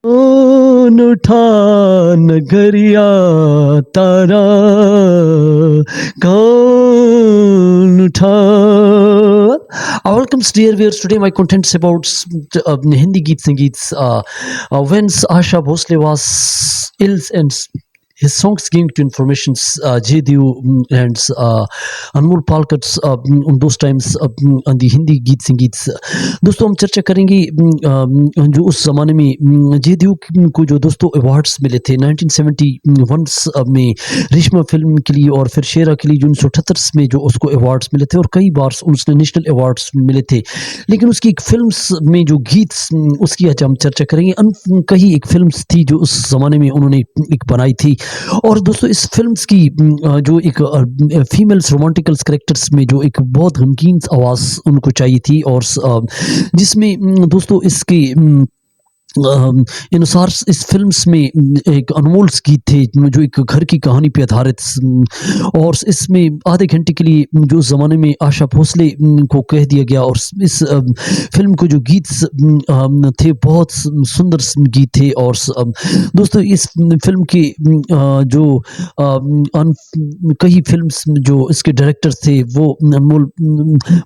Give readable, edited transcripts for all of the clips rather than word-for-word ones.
कौन उठा नगरिया तारा, कौन उठा। Welcome dear viewers. Today my content is about Hindi Geet Sangeets. When Asha Bhosle was ill and his songs came to informations, J. Dev and Anmol Palkar on those times on the Hindi Geet Sangeets. दोस्तों हम चर्चा करेंगे जो उस ज़माने में जे देव को जो दोस्तों अवार्ड्स मिले थे 1971 में रेशमा फिल्म के लिए और फिर शेरा के लिए जो 1978 में जो उसको अवार्ड्स मिले थे और कई बार उसने नेशनल अवार्ड्स मिले थे। लेकिन उसकी एक फिल्म्स में जो गीत उसकी आज हम चर्चा करेंगे। कई एक फिल्म्स थी जो उस ज़माने में उन्होंने एक बनाई थी और दोस्तों इस फिल्म्स की जो एक फीमेल्स रोमांटिकल्स कैरेक्टर्स में जो एक बहुत गमगीन आवाज़ उनको चाहिए थी और जिसमें दोस्तों इसके अनुसार इस फिल्म्स में एक अनमोल गीत थे जो एक घर की कहानी पे आधारित और इसमें आधे घंटे के लिए जो उस ज़माने में आशा भोसले को कह दिया गया और इस फिल्म को जो गीत थे बहुत सुंदर गीत थे। और दोस्तों इस फिल्म के जो कई फिल्म्स जो इसके डायरेक्टर थे वो अनमोल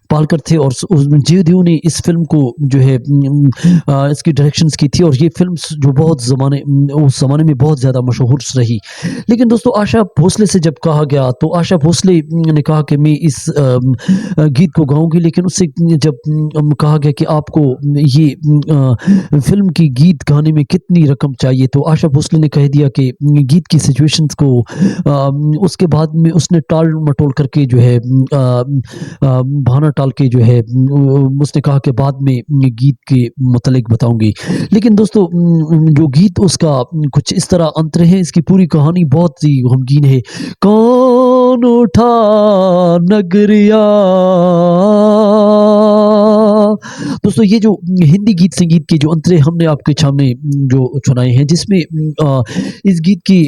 पालकर थे और जे देव ने इस फिल्म को जो है इसकी डायरेक्शंस की थी और ये फिल्म जो बहुत उस ज़माने में बहुत ज़्यादा मशहूर रही। लेकिन दोस्तों आशा भोसले से जब कहा गया तो आशा भोसले ने कहा कि मैं इस गीत को गाऊंगी, लेकिन उससे जब कहा गया कि आपको ये फिल्म की गीत गाने में कितनी रकम चाहिए तो आशा भोसले ने कह दिया कि गीत की सिचुएशंस को उसके बाद में उसने टाल मटोल करके जो है बहाना टाल के जो है उसने कहा कि बाद में गीत के मुतालिक बताऊंगी। लेकिन दोस्तों जो गीत उसका कुछ इस तरह अंतर है, इसकी पूरी कहानी बहुत ही गमगीन है। कौन उठा नगरिया, दोस्तों ये जो हिंदी गीत संगीत के जो अंतरे हमने आपके सामने जो सुनाए हैं जिसमें इस गीत की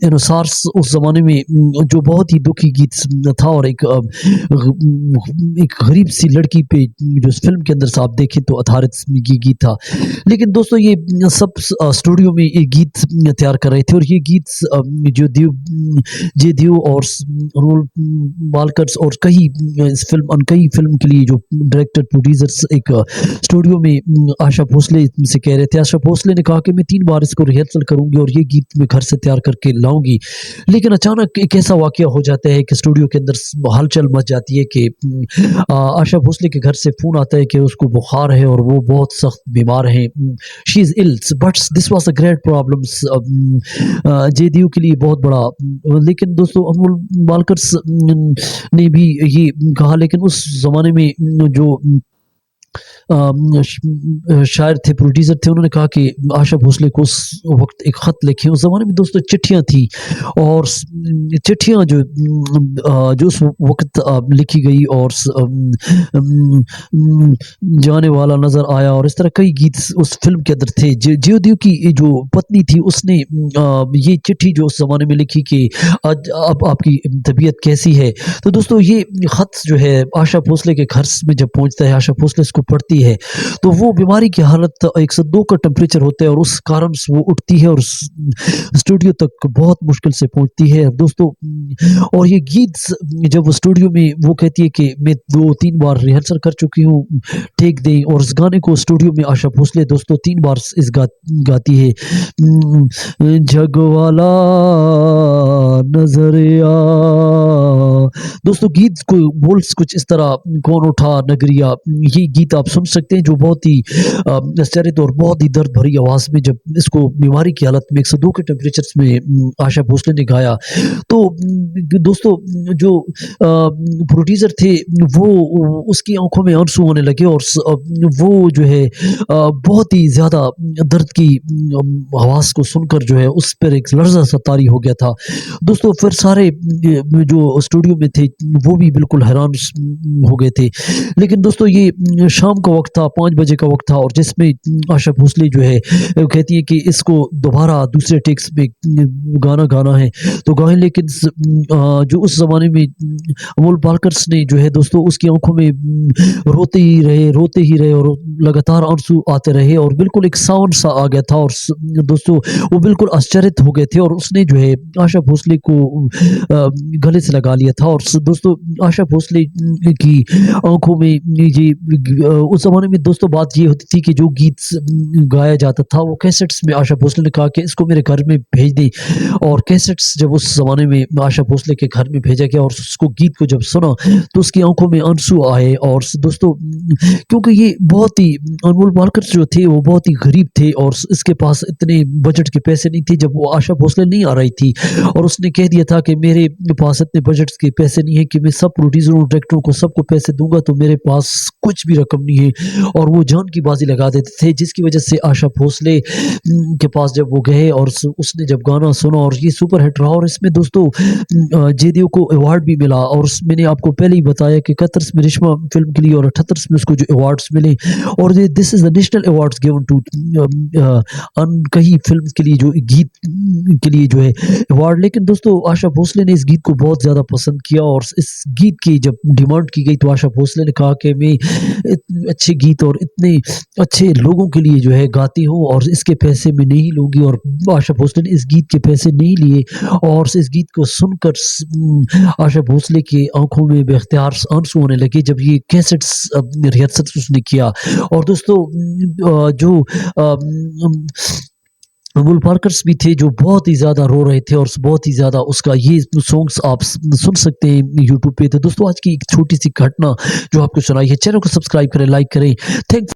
अनुसार उस ज़माने में जो बहुत ही दुखी गीत था और एक गरीब सी लड़की पे जो इस फिल्म के अंदर से आप देखें तो आधारित ये गीत था। लेकिन दोस्तों ये सब स्टूडियो में ये गीत तैयार कर रहे थे और ये गीत जो जे देव और अनमोल पालकर और कई फिल्म के लिए जो डायरेक्टर प्रोड्यूसर्स एक स्टूडियो में आशा भोसले से कह रहे थे। आशा भोसले ने कहा कि मैं 3 बार इसको रिहर्सल करूंगी और ये गीत मैं घर से तैयार करके लाऊंगी। लेकिन अचानक एक ऐसा वाकया हो जाता है कि स्टूडियो के अंदर हलचल मच जाती है कि आशा भोसले के घर से फोन आता है कि उसको बुखार है और वो बहुत सख्त बीमार है, she is ill. But this was a great problems J Dev के लिए बहुत बड़ा। लेकिन दोस्तों अनमोल पालकर ने भी ये कहा, लेकिन उस जमाने में जो शायर थे प्रोड्यूसर थे उन्होंने कहा कि आशा भोसले को उस वक्त एक ख़त लिखें। उस ज़माने में दोस्तों चिट्ठियाँ थी और चिट्ठियाँ जो उस वक्त लिखी गई और जाने वाला नज़र आया और इस तरह कई गीत उस फिल्म के अंदर थे। जे देव की जो पत्नी थी उसने ये चिट्ठी जो उस ज़माने में लिखी कि आज अब आपकी तबीयत कैसी है। तो दोस्तों ये ख़त जो है आशा भोसले के घर में जब पहुँचता है, आशा भोसले इसको पढ़ती है तो वो बीमारी की हालत 102 का टेम्परेचर होता है और उस कारण से वो उठती है और स्टूडियो तक बहुत मुश्किल से पहुंचती है दोस्तों। और ये गीत जब वो स्टूडियो में वो कहती है कि मैं 2-3 बार रिहर्सल कर चुकी हूँ टेक दें, और इस गाने को स्टूडियो में आशा भोसले दोस्तों 3 बार गाती है। जगवाला नजरिया, दोस्तों गीत को बोल्स कुछ इस तरह कौन उठा नगरिया, ये गीत आप सुन सकते हैं जो बहुत ही आश्चर्यत और बहुत ही दर्द भरी आवाज़ में जब इसको बीमारी की हालत में 102 के टेम्परेचर्स में आशा भोसले ने गाया। तो दोस्तों जो प्रोड्यूसर थे वो उसकी आंखों में आंसू आने लगे और वो जो है बहुत ही ज़्यादा दर्द की आवाज़ को सुनकर जो है उस पर एक लर्जा सा तारी हो गया था। दोस्तों फिर सारे जो स्टूडियो में थे वो भी बिल्कुल हैरान हो गए थे। लेकिन दोस्तों ये शाम का वक़्त था, 5 बजे का वक़्त था और जिसमें आशा भोसले जो है कहती है कि इसको दोबारा दूसरे टेक्स में गाना गाना है, तो गाएँ लेकिन जो उस ज़माने में अमोल पालकर्स ने जो है दोस्तों उसकी आँखों में रोते ही रहे और लगातार आंसू आते रहे और बिल्कुल एक सावन-सा आ गया था और दोस्तों वो बिल्कुल आश्चर्यित हो गए थे और उसने जो है आशा भोसले को गले से लगा लिया था और दोस्तों आशा भोसले की आँखों में उस ज़माने में दोस्तों बात ये होती थी कि जो गीत गाया जाता था वो कैसेट्स में आशा भोसले ने कहा कि इसको मेरे घर में भेज दें और कैसेट्स जब उस ज़माने में आशा भोसले के घर में भेजा गया और उसको गीत को जब सुना तो उसकी आँखों में आंसू आए और दोस्तों क्योंकि ये बहुत ही अनमोल पालकर जो थे वो बहुत ही गरीब थे और इसके पास इतने बजट के पैसे नहीं थे जब वो आशा भोसले नहीं आ रही थी और उसने कह दिया था कि मेरे पास इतने बजट के पैसे नहीं है कि मैं सब प्रोड्यूसरों डायरेक्टरों को सबको पैसे दूंगा तो मेरे पास कुछ भी रकम नहीं है और वो जान की बाजी लगा देते थे जिसकी वजह से आशा भोसले के पास जब वो गए और उसने जब गाना सुना और ये सुपर हिट रहा और इसमें दोस्तों जयदेव को अवार्ड भी मिला और मैंने आपको पहले ही बताया कि 71 में रेशमा फिल्म के लिए और 78 में उसको जो अवार्ड्स मिले और this is the national awards given to Ankahi film के लिए जो गीत के लिए जो है अवार्ड। लेकिन दोस्तों आशा भोसले ने इस गीत को बहुत ज़्यादा पसंद किया और इस गीत की जब डिमांड की गई तो आशा भोसले ने कहा कि मैं इतने अच्छे गीत और इतने अच्छे लोगों के लिए जो है गाती हूँ और इसके पैसे मैं नहीं लूँगी और आशा भोसले ने इस गीत के पैसे नहीं लिए और इस गीत को सुनकर आशा भोसले की आंखों में बेख्तियार आंसू होने लगे जब ये कैसेट्स रिहर्सल उसने किया और दोस्तों जो अमोल पालकर्स भी थे जो बहुत ही ज़्यादा रो रहे थे और बहुत ही ज़्यादा उसका ये सॉन्ग्स आप सुन सकते हैं यूट्यूब पे। तो दोस्तों आज की एक छोटी सी घटना जो आपको सुनाई है, चैनल को सब्सक्राइब करें, लाइक करें। थैंक्स।